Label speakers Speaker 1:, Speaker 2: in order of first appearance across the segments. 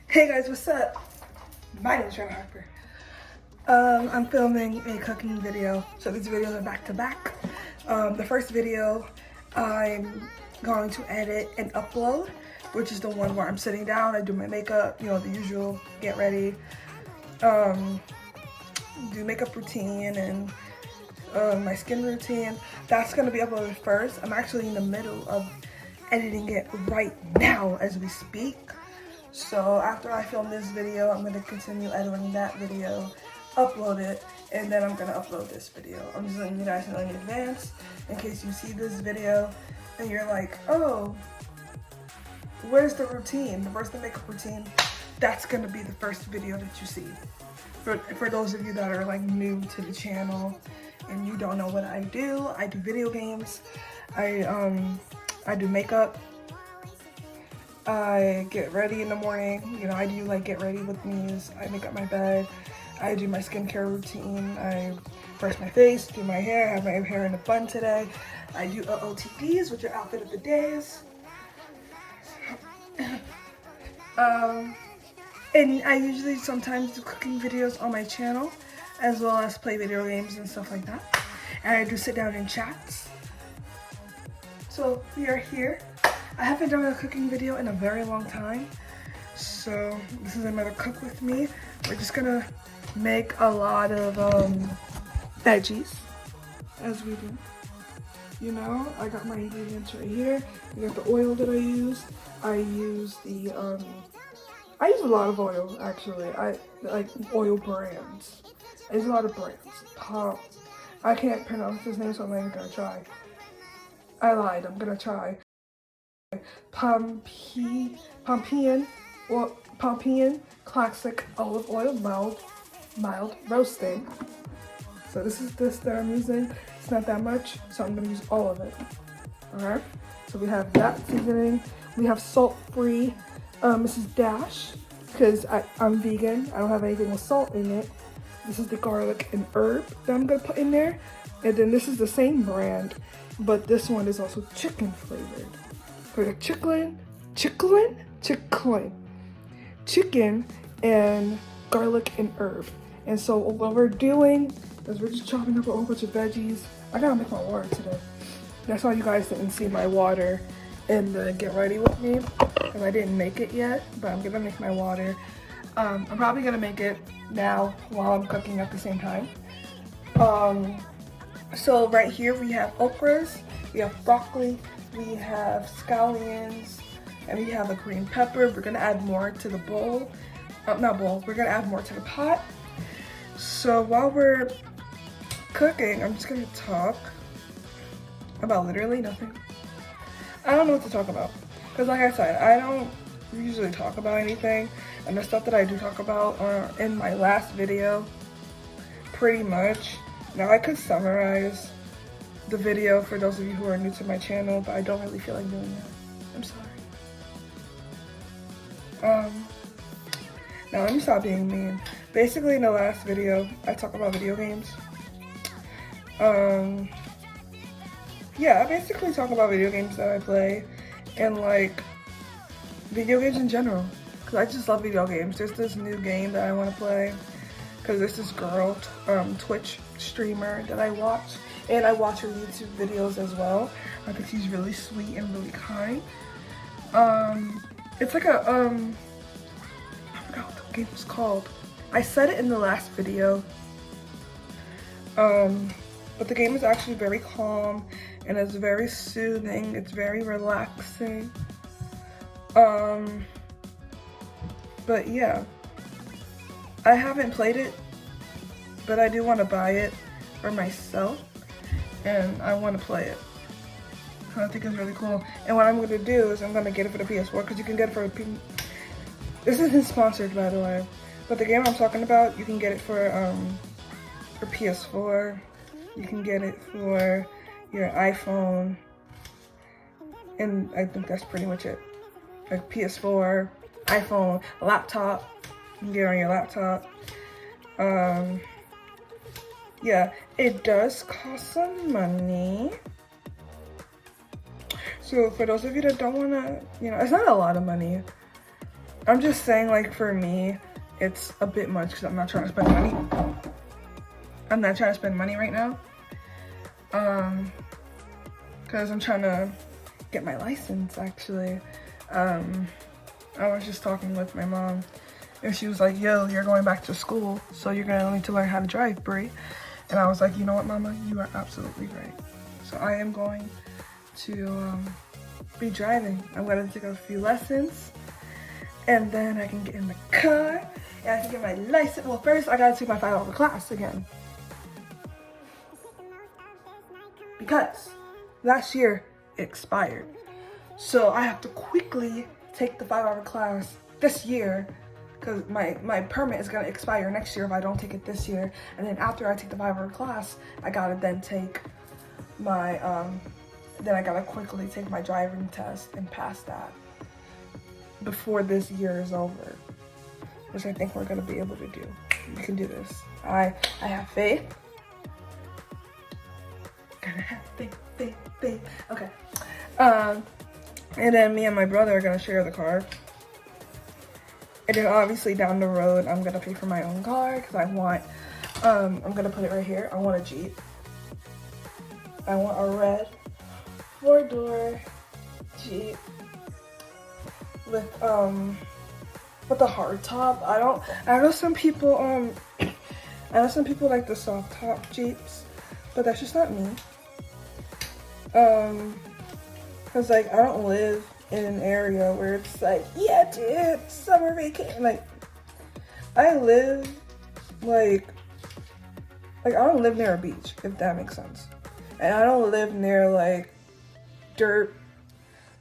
Speaker 1: Hey guys, what's up? My name is Briana.harper. I'm filming a cooking video, so these videos are back to back. The first video I'm going to edit and upload, which is the one where I'm sitting down, I do my makeup, you know, the usual, get ready, do makeup routine and my skin routine. That's gonna be uploaded first. I'm actually in the middle of editing it right now as we speak. So after I film this video, I'm gonna continue editing that video, upload it, and then I'm gonna upload this video. I'm just letting you guys know in advance, in case you see this video and you're like, oh, where's the routine? Where's the makeup routine? That's gonna be the first video that you see. For those of you that are like new to the channel and you don't know what I do video games, I do makeup, I get ready in the morning, you know, I do like get ready with me, I make up my bed, I do my skincare routine, I brush my face, do my hair, I have my hair in a bun today, I do OOTDs, which are outfit of the days. And I usually sometimes do cooking videos on my channel, as well as play video games and stuff like that. And I do sit down and chats. So we are here. I haven't done a cooking video in a very long time. So this is another cook with me. We're just gonna make a lot of veggies, as we do. You know, I got my ingredients right here. I got the oil that I use. I use a lot of oil, actually. I like oil brands. There's a lot of brands. I can't pronounce his name, so I'm not even gonna try. I lied, I'm gonna try. Pompeian classic olive oil, mild roasting. So this is this that I'm using. It's not that much, so I'm gonna use all of it. Okay, so we have that seasoning. We have salt-free Mrs. Dash, because I'm vegan. I don't have anything with salt in it. This is the garlic and herb that I'm gonna put in there. And then this is the same brand, but this one is also chicken flavored. For the chicken and garlic and herb. And so what we're doing is we're just chopping up a whole bunch of veggies. I gotta make my water today. That's why you guys didn't see my water in the get ready with me, because I didn't make it yet, but I'm gonna make my water. I'm probably gonna make it now while I'm cooking at the same time. So right here we have okras, we have broccoli, we have scallions, and we have a green pepper. We're gonna add more to the bowl. We're gonna add more to the pot. So while we're cooking, I'm just gonna talk about literally nothing. I don't know what to talk about, because like I said, I don't usually talk about anything, and the stuff that I do talk about are in my last video, pretty much. Now I could summarize the video for those of you who are new to my channel, but I don't really feel like doing that. I'm sorry. Now let me stop being mean. Basically in the last video, I talk about video games. Yeah, I basically talk about video games that I play and like video games in general, because I just love video games. There's this new game that I want to play because there's this girl, Twitch streamer that I watch, and I watch her YouTube videos as well. I think she's really sweet and really kind. It's like a, I forgot what the game was called. I said it in the last video. But the game is actually very calm and it's very soothing. It's very relaxing. But yeah, I haven't played it, but I do want to buy it for myself and I want to play it. I think it's really cool. And what I'm going to do is I'm going to get it for the PS4, because you can get it for this isn't sponsored, by the way, but the game I'm talking about, you can get it for PS4. You can get it for your iPhone, and I think that's pretty much it. Like PS4, iPhone, laptop, you can get it on your laptop. Yeah, it does cost some money. So for those of you that don't wanna, you know, it's not a lot of money. I'm just saying, like, for me, it's a bit much because I'm not trying to spend money. I'm not trying to spend money right now. Because I'm trying to get my license, actually. I was just talking with my mom, and she was like, yo, you're going back to school, so you're gonna need to learn how to drive, Brie. And I was like, you know what, Mama, you are absolutely right. So I am going to be driving. I'm gonna take a few lessons, and then I can get in the car, and I can get my license. Well, first I gotta take my 5-hour class again. Because last year it expired. So I have to quickly take the 5-hour class this year, because my permit is gonna expire next year if I don't take it this year. And then after I take the 5-hour class, I gotta then take my, then I gotta quickly take my driving test and pass that before this year is over, which I think we're gonna be able to do. We can do this. I have faith. Gotta have faith. Okay. And then me and my brother are gonna share the car. And then obviously down the road, I'm gonna pay for my own car because I want, I'm gonna put it right here. I want a Jeep. I want a red 4-door Jeep with a hard top. I know some people like the soft top Jeeps, but that's just not me. Cause like I don't live in an area where it's like, yeah dude, summer vacation. Like I live like I don't live near a beach, if that makes sense. And I don't live near like dirt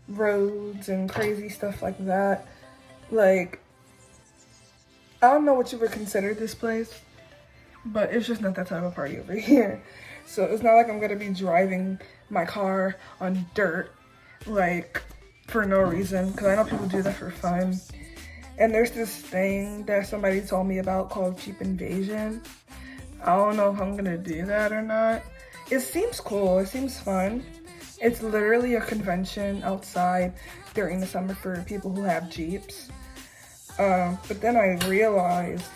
Speaker 1: roads and crazy stuff like that. Like I don't know what you would consider this place, but it's just not that type of party over here. So it's not like I'm gonna be driving my car on dirt, like, for no reason, because I know people do that for fun. And there's this thing that somebody told me about called Jeep Invasion. I don't know if I'm gonna do that or not. It seems cool, it seems fun. It's literally a convention outside during the summer for people who have Jeeps. But then I realized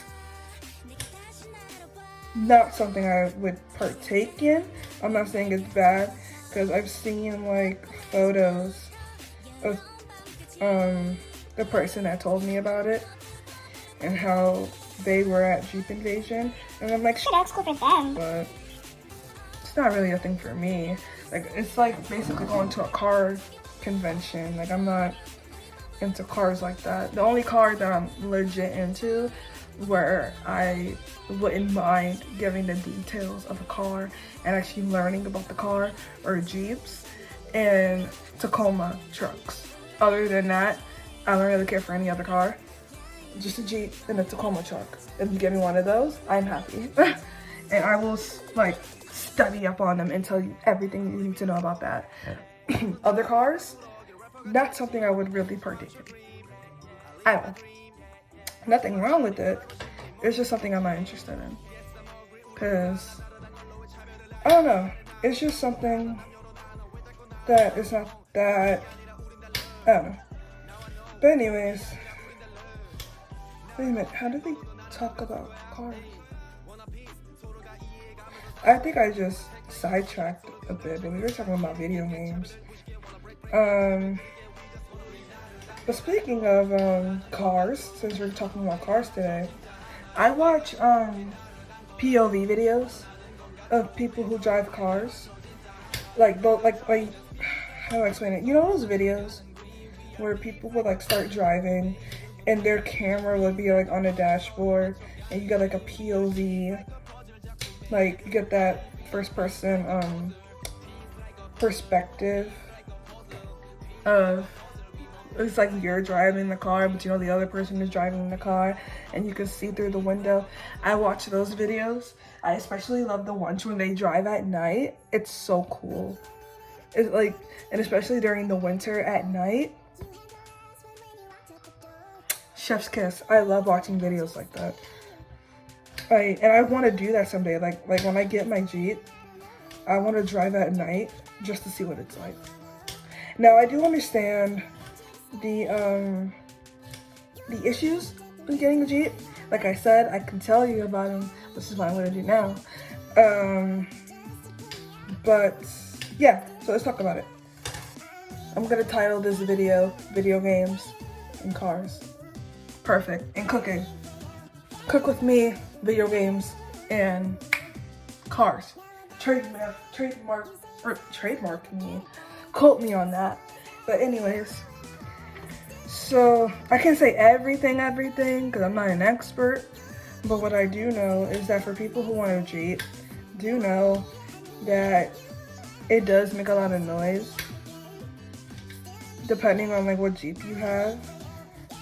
Speaker 1: not something I would partake in. I'm not saying it's bad, because I've seen like photos of the person that told me about it and how they were at Jeep Invasion, and I'm like,
Speaker 2: sure, that's cool for them,
Speaker 1: but it's not really a thing for me. Like it's like basically going to a car convention. Like I'm not into cars like that. The only car that I'm legit into, where I wouldn't mind giving the details of a car and actually learning about the car, are Jeeps and Tacoma trucks. Other than that, I don't really care for any other car. Just a Jeep and a Tacoma truck. If you give me one of those, I'm happy. And I will like study up on them and tell you everything you need to know about that. Other cars, not something I would really partake in. I don't know. Nothing wrong with it. It's just something I'm not interested in. Because, I don't know. It's just something that is not that, I don't know. But anyways, wait a minute. How did they talk about cars? I think I just sidetracked a bit, and we were talking about video games. But speaking of cars, since we're talking about cars today, I watch POV videos of people who drive cars. Like how do I explain it? You know those videos where people would like start driving and their camera would be like on the dashboard and you get like a POV, like you get that first person perspective of, it's like you're driving the car, but you know the other person is driving the car and you can see through the window. I watch those videos. I especially love the ones when they drive at night. It's so cool. It's like, and especially during the winter at night. Chef's kiss. I love watching videos like that. And I want to do that someday. Like when I get my Jeep, I want to drive at night just to see what it's like. Now I do understand the the issues with getting a Jeep. Like I said, I can tell you about them, which is what I'm gonna do now. But yeah, so let's talk about it. I'm gonna title this video, Video Games and Cars. Perfect. And cooking. Cook with me, video games, and cars. Trademark me. Quote me on that. But anyways, so I can't say everything because I'm not an expert. But what I do know is that for people who want a Jeep, do know that it does make a lot of noise. Depending on like what Jeep you have.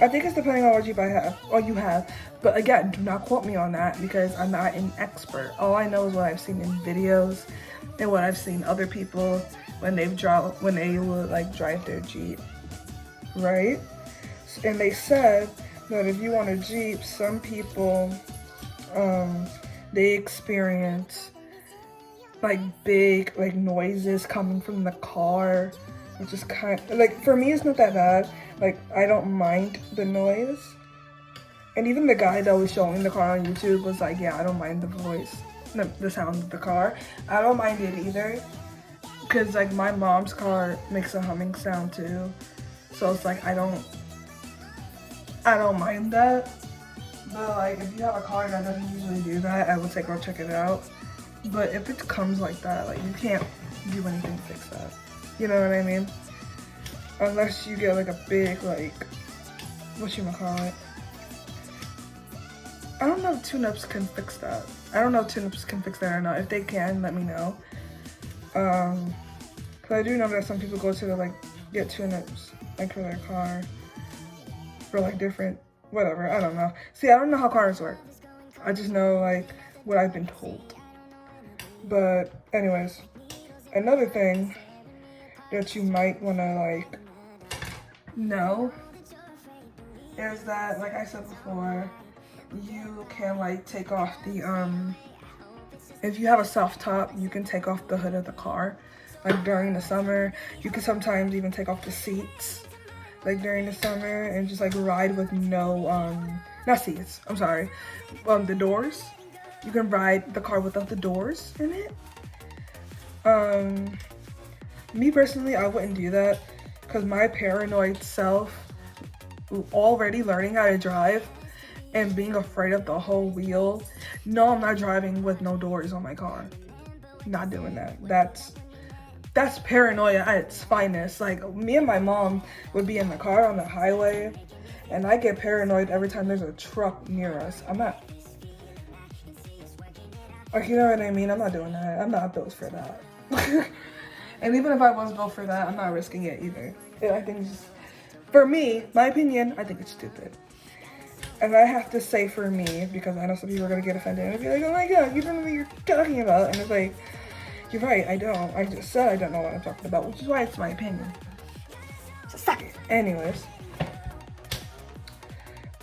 Speaker 1: I think it's depending on what Jeep I have, or you have. But again, do not quote me on that because I'm not an expert. All I know is what I've seen in videos and what I've seen other people when they would like drive their Jeep, right? And they said that if you want a Jeep, some people, they experience like big like noises coming from the car, which is kind of, like, for me it's not that bad. Like, I don't mind the noise. And even the guy that was showing the car on YouTube was like, yeah, I don't mind the voice, the sound of the car. I don't mind it either. Because, like, my mom's car makes a humming sound too. So it's like, I don't mind that. But, like, if you have a car that doesn't usually do that, I would say go check it out. But if it comes like that, like, you can't do anything to fix that. You know what I mean? Unless you get like a big, like, whatchamacallit. I don't know if tune-ups can fix that. I don't know if tune-ups can fix that or not. If they can, let me know. Cause I do know that some people go to like get tune-ups like for their car. For like different, whatever, I don't know. See, I don't know how cars work. I just know like what I've been told. But anyways, another thing that you might want to like know is that, like I said before, you can like take off the if you have a soft top, you can take off the hood of the car. Like during the summer, you can sometimes even take off the seats like during the summer and just like ride with no not seats, I'm sorry, the doors. You can ride the car without the doors in it. Me personally, I wouldn't do that because my paranoid self, already learning how to drive and being afraid of the whole wheel. No, I'm not driving with no doors on my car. Not doing that. That's paranoia at its finest. Like, me and my mom would be in the car on the highway and I get paranoid every time there's a truck near us. I'm not, like, you know what I mean? I'm not doing that. I'm not built for that. And even if I was built for that, I'm not risking it either. I think it's just, for me, my opinion, I think it's stupid. And I have to say for me, because I know some people are going to get offended and be like, oh my god, you don't know what you're talking about. And it's like, you're right, I don't. I just said I don't know what I'm talking about, which is why it's my opinion. So suck it. Anyways.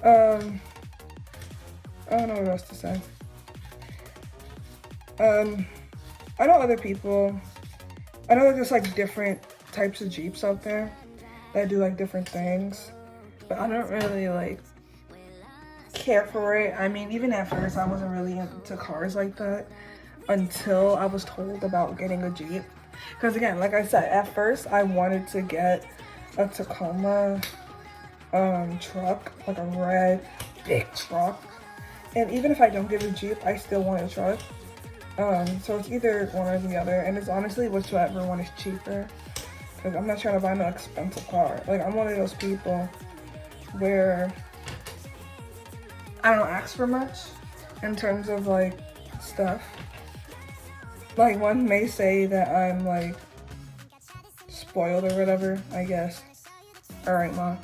Speaker 1: I don't know what else to say. I know other people, I know there's like different types of Jeeps out there that do like different things, but I don't really like care for it. I mean, even at first I wasn't really into cars like that until I was told about getting a Jeep. Because again, like I said, at first I wanted to get a Tacoma truck, like a red big truck. And even if I don't get a Jeep, I still want a truck. So it's either one or the other, and it's honestly whichever one is cheaper. Because I'm not trying to buy no expensive car. Like, I'm one of those people where I don't ask for much in terms of like stuff. Like, one may say that I'm like spoiled or whatever, I guess. Alright, Mom.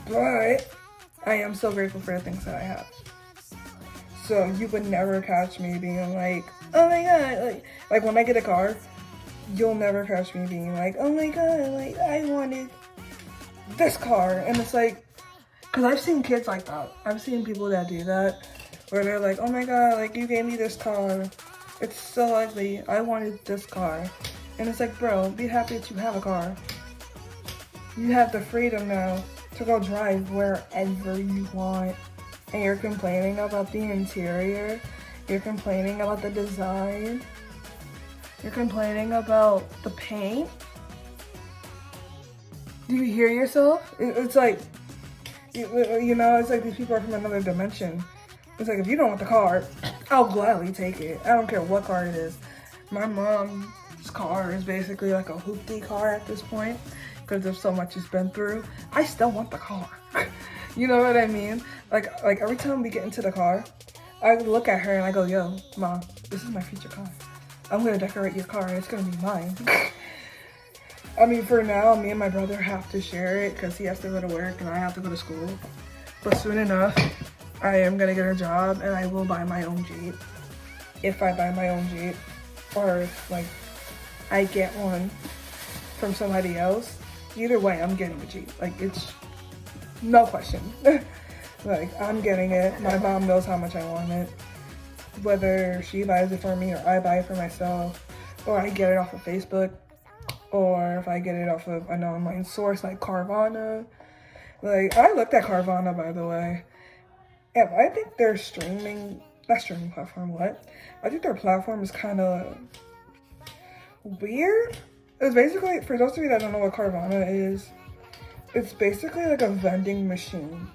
Speaker 1: But I am so grateful for the things that I have. So you would never catch me being like, oh my god, like when I get a car, you'll never catch me being like, oh my god, like I wanted this car. And it's like, because I've seen kids like that. I've seen people that do that, where they're like, oh my god, like you gave me this car. It's so ugly. I wanted this car. And it's like, bro, be happy that you have a car. You have the freedom now to go drive wherever you want, and you're complaining about the interior, you're complaining about the design, you're complaining about the paint. Do you hear yourself? It's like, you know, it's like these people are from another dimension. It's like, if you don't want the car, I'll gladly take it. I don't care what car it is. My mom's car is basically like a hoopty car at this point because of so much it's been through. I still want the car. You know what I mean? Like every time we get into the car, I look at her and I go, yo, Mom, this is my future car. I'm gonna decorate your car and it's gonna be mine. I mean, for now, me and my brother have to share it because he has to go to work and I have to go to school. But soon enough, I am gonna get a job and I will buy my own Jeep. If I buy my own Jeep, or if like I get one from somebody else, either way, I'm getting a Jeep. Like, it's no question. Like, I'm getting it. My mom knows how much I want it. Whether she buys it for me or I buy it for myself, or I get it off of Facebook, or if I get it off of an online source like Carvana. Like, I looked at Carvana, by the way, and I think their not streaming platform, what? I think their platform is kind of weird. It's basically, for those of you that don't know what Carvana is, it's basically like a vending machine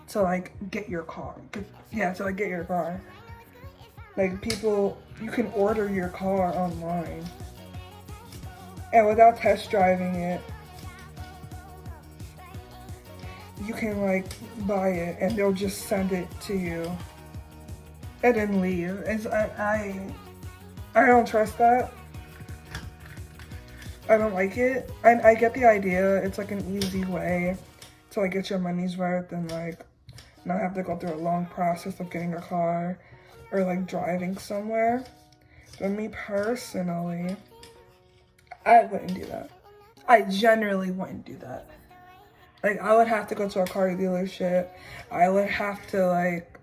Speaker 1: to like get your car. To like get your car. Like, people, you can order your car online. And without test driving it, you can like buy it and they'll just send it to you and then leave. I don't trust that. I don't like it. I get the idea. It's like an easy way to like get your money's worth and like not have to go through a long process of getting a car or like driving somewhere. But me personally, I wouldn't do that. I generally wouldn't do that. Like, I would have to go to a car dealership. I would have to like,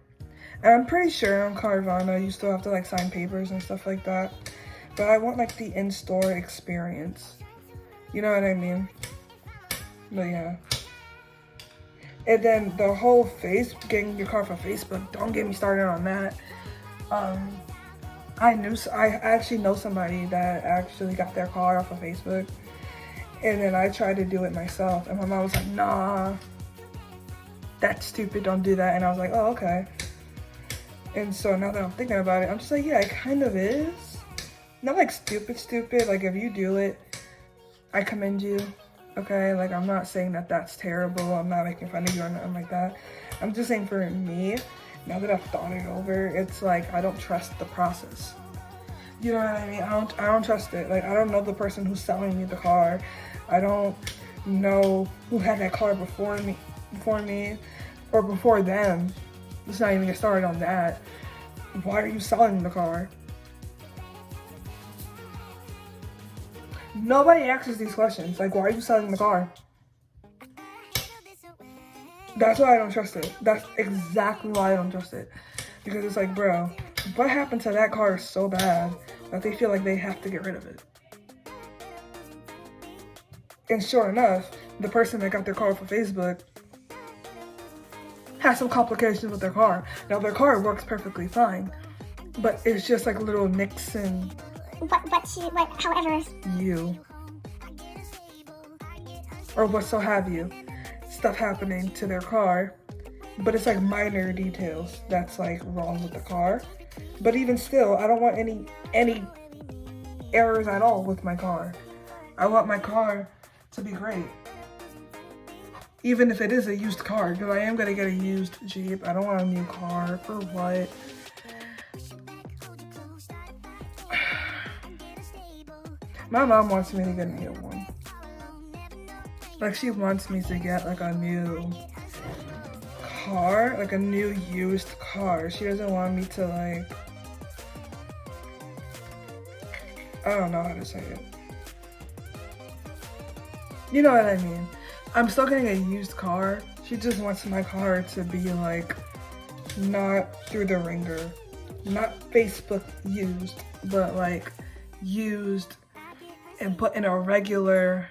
Speaker 1: and I'm pretty sure on Carvana you still have to like sign papers and stuff like that. But I want like the in-store experience. You know what I mean? But yeah. And then the whole getting your car from Facebook, don't get me started on that. I actually know somebody that actually got their car off of Facebook. And then I tried to do it myself. And my mom was like, nah, that's stupid, don't do that. And I was like, oh, okay. And so now that I'm thinking about it, I'm just like, yeah, it kind of is. Not like stupid. Like, if you do it, I commend you. Okay? Like, I'm not saying that that's terrible. I'm not making fun of you or nothing like that. I'm just saying for me, now that I've thought it over, it's like I don't trust the process. You know what I mean? I don't trust it. Like, I don't know the person who's selling me the car. I don't know who had that car before me, or before them. Let's not even get started on that. Why are you selling the car? Nobody asks these questions. Like, why are you selling the car? That's why I don't trust it. That's exactly why I don't trust it. Because it's like, bro, what happened to that car so bad that they feel like they have to get rid of it? And sure enough, the person that got their car from Facebook has some complications with their car. Now, their car works perfectly fine, but it's just like little nicks and however you, or what so have you, stuff happening to their car. But it's like minor details that's like wrong with the car. But even still, I don't want any errors at all with my car. I want my car to be great. Even if it is a used car, because I am gonna get a used Jeep. I don't want a new car. For what? My mom wants me to get a new one. Like, she wants me to get like a new car, like a new used car. She doesn't want me to like, I don't know how to say it. You know what I mean? I'm still getting a used car. She just wants my car to be like, not through the ringer. Not Facebook used, but like used and put in a regular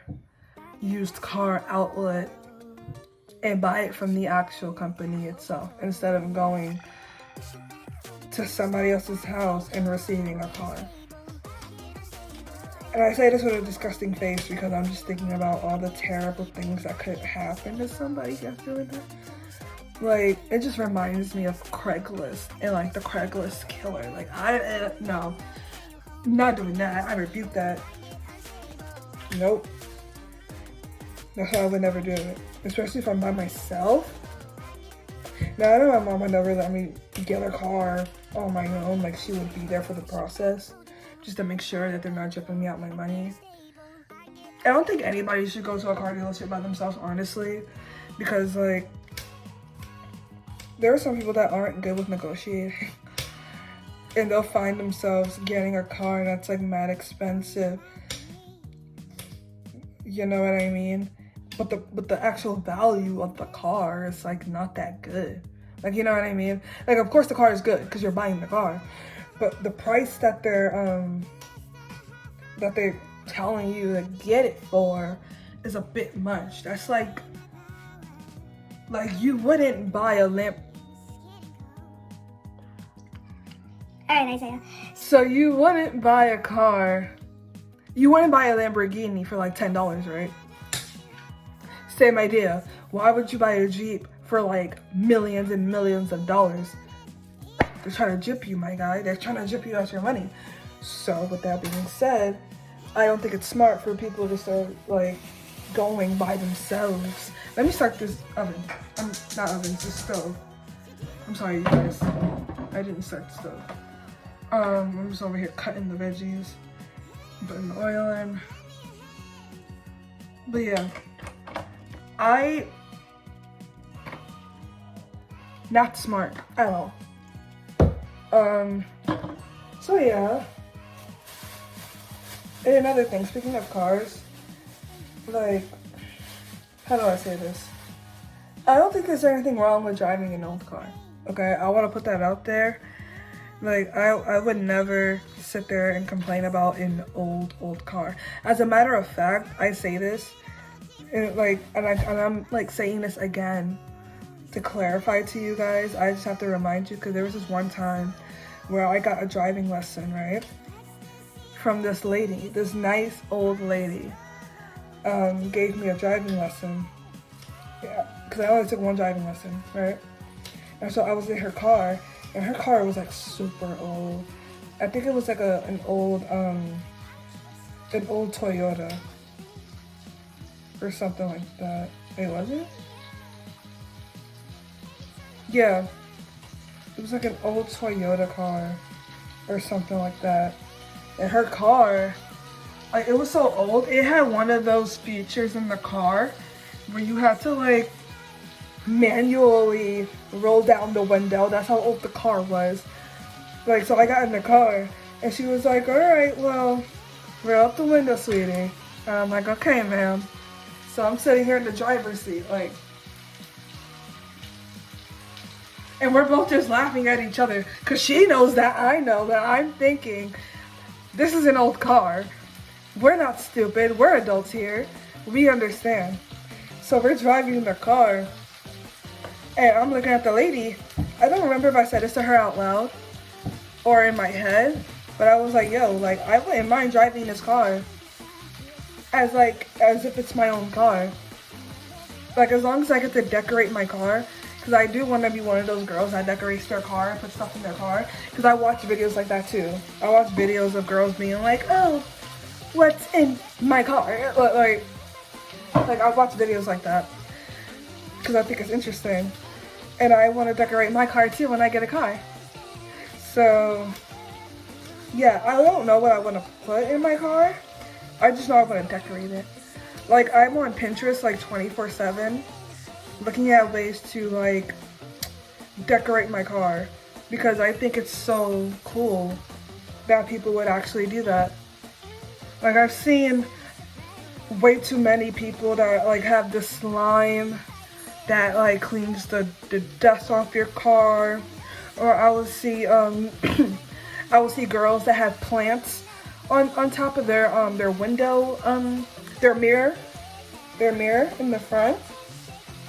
Speaker 1: used car outlet and buy it from the actual company itself instead of going to somebody else's house and receiving a car. And I say this with a disgusting face because I'm just thinking about all the terrible things that could happen to somebody that's doing that. Like, it just reminds me of Craigslist and like the Craigslist killer. Like, no, I'm not doing that. I rebuke that. Nope. That's why I would never do it. Especially if I'm by myself. Now, I know my mom would never let me get a car on my own. Like, she would be there for the process, just to make sure that they're not dripping me out my money. I don't think anybody should go to a car dealership by themselves, honestly. Because, like, there are some people that aren't good with negotiating. And they'll find themselves getting a car that's, like, mad expensive. You know what I mean? But the actual value of the car is, like, not that good. Like, you know what I mean? Like, of course the car is good because you're buying the car. But the price that they're telling you to get it for is a bit much. That's like you wouldn't buy a lamp.
Speaker 2: Alright, Isaiah.
Speaker 1: So you wouldn't buy a car. You wouldn't buy a Lamborghini for like $10, right? Same idea. Why would you buy a Jeep for like millions and millions of dollars? They're trying to gyp you, my guy. They're trying to gyp you out your money. So with that being said, I don't think it's smart for people to start like going by themselves. Let me start this oven. Not oven, it's a stove. I'm sorry, you guys. I didn't start the stove. I'm just over here cutting the veggies, putting the oil in. But yeah, not smart at all. So yeah. And another thing, speaking of cars, like, how do I say this? I don't think there's anything wrong with driving an old car, okay? I want to put that out there. Like, I would never sit there and complain about an old car. As a matter of fact, I say this, and I'm like saying this again to clarify to you guys. I just have to remind you, because there was this one time where I got a driving lesson, right? From this lady, this nice old lady, gave me a driving lesson. Yeah, because I only took one driving lesson, right? And so I was in her car, and her car was like super old. I think it was like an old Toyota or something like that. Wait, was it? Yeah, it was like an old Toyota car or something like that. And her car, like, it was so old, it had one of those features in the car where you had to like manually roll down the window. That's how old the car was. Like, so I got in the car and she was like, all right, well, roll up the window, sweetie. And I'm like, okay, ma'am. So I'm sitting here in the driver's seat, like, and we're both just laughing at each other because she knows that I know that I'm thinking, this is an old car. We're not stupid. We're adults here. We understand. So we're driving in the car, and I'm looking at the lady. I don't remember if I said this to her out loud or in my head, but I was like, yo, like, I wouldn't mind driving this car as if it's my own car. Like, as long as I get to decorate my car. Because I do want to be one of those girls that decorates their car and puts stuff in their car. Because I watch videos like that too. I watch videos of girls being like, oh, what's in my car? Like I watch videos like that. Because I think it's interesting. And I want to decorate my car too when I get a car. So, yeah, I don't know what I want to put in my car. I just know I want to decorate it. Like, I'm on Pinterest like 24/7. Looking at ways to like decorate my car because I think it's so cool that people would actually do that. Like, I've seen way too many people that like have this slime that like cleans the dust off your car, or I will see I will see girls that have plants on top of their window, their mirror in the front.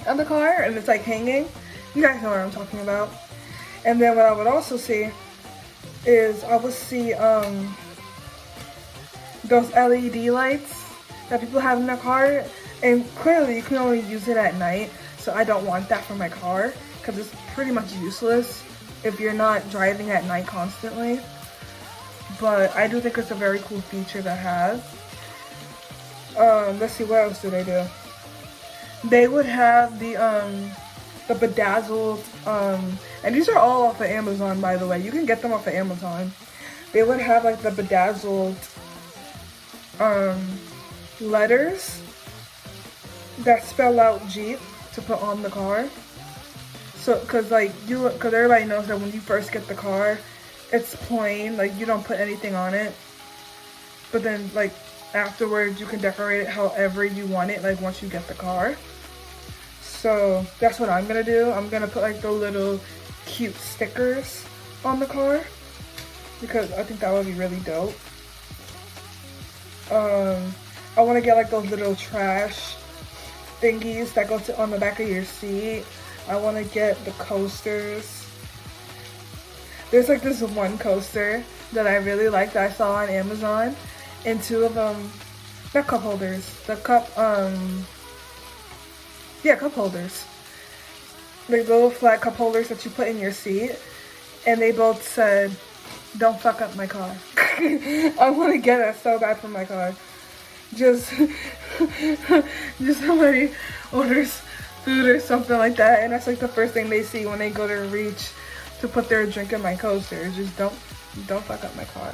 Speaker 1: on the car and it's like hanging. You guys know what I'm talking about. And then what I would also see is I would see those LED lights that people have in their car, and clearly you can only use it at night, so I don't want that for my car because it's pretty much useless if you're not driving at night constantly. But I do think it's a very cool feature to have. Let's see, what else do they do? They would have the bedazzled, and these are all off of Amazon, by the way. You can get them off of Amazon. They would have like the bedazzled letters that spell out Jeep to put on the car. So, cause everybody knows that when you first get the car, it's plain, like you don't put anything on it. But then like afterwards you can decorate it however you want it, like once you get the car. So that's what I'm gonna do. I'm gonna put like the little cute stickers on the car because I think that would be really dope. I want to get like those little trash thingies that go on the back of your seat. I want to get the coasters. There's like this one coaster that I really like that I saw on Amazon, and two of them, not cup holders, the cup holders. Like little flat cup holders that you put in your seat, and they both said, "Don't fuck up my car." I want to get it so bad for my car. Just somebody orders food or something like that, and that's like the first thing they see when they go to reach to put their drink in my coaster. Just don't fuck up my car.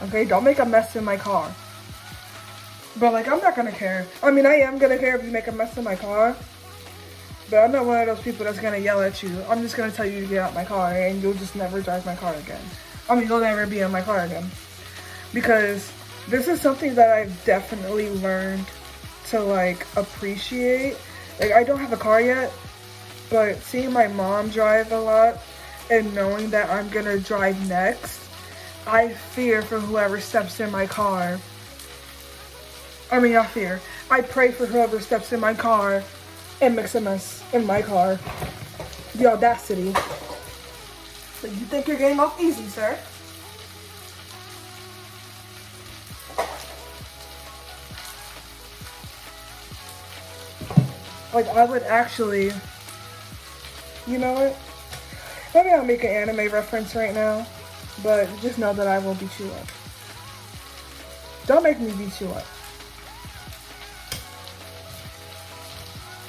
Speaker 1: Okay, don't make a mess in my car. But like, I'm not gonna care. I mean, I am gonna care if you make a mess in my car, but I'm not one of those people that's gonna yell at you. I'm just gonna tell you to get out my car, and you'll just never drive my car again. I mean, you'll never be in my car again. Because this is something that I've definitely learned to like appreciate. Like, I don't have a car yet, but seeing my mom drive a lot and knowing that I'm gonna drive next, I fear for whoever steps in my car. I mean, not fear. I pray for whoever steps in my car and makes a mess in my car. The audacity. But you think you're getting off easy, sir? Like, I would actually, you know what? Maybe I'll make an anime reference right now, but just know that I will beat you up. Don't make me beat you up.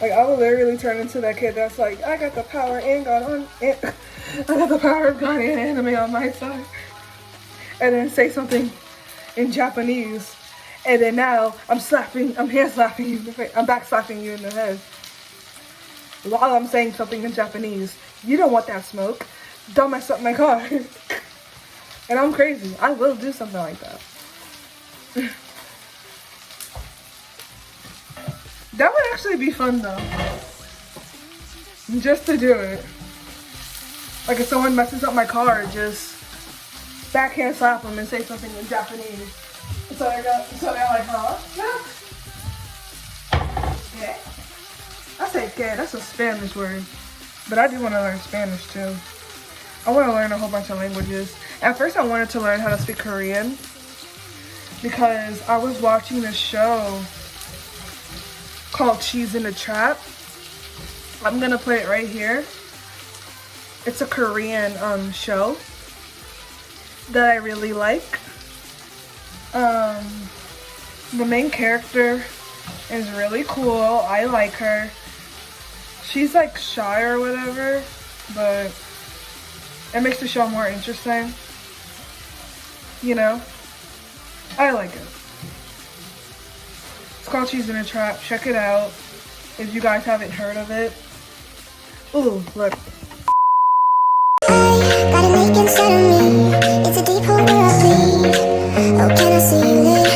Speaker 1: Like, I will literally turn into that kid that's like, I got the power and God on it. I got the power of God and anime on my side. And then say something in Japanese. And then now I'm hand slapping you in the face. I'm back slapping you in the head. While I'm saying something in Japanese. You don't want that smoke. Don't mess up my car. And I'm crazy. I will do something like that. That would actually be fun though. Just to do it. Like if someone messes up my car, just backhand slap them and say something in Japanese. So they're like, huh? Yeah. I say que, that's a Spanish word. But I do want to learn Spanish too. I want to learn a whole bunch of languages. At first I wanted to learn how to speak Korean because I was watching this show called Cheese in a Trap. I'm gonna put it right here. It's a Korean show that I really like. The main character is really cool. I like her. She's like shy or whatever, but it makes the show more interesting. You know? I like it. It's called Cheese in a Trap. Check it out if you guys haven't heard of it. Ooh, look.
Speaker 2: Got it making sense to me. It's a deep hole where I bleed. Oh, can I see you later?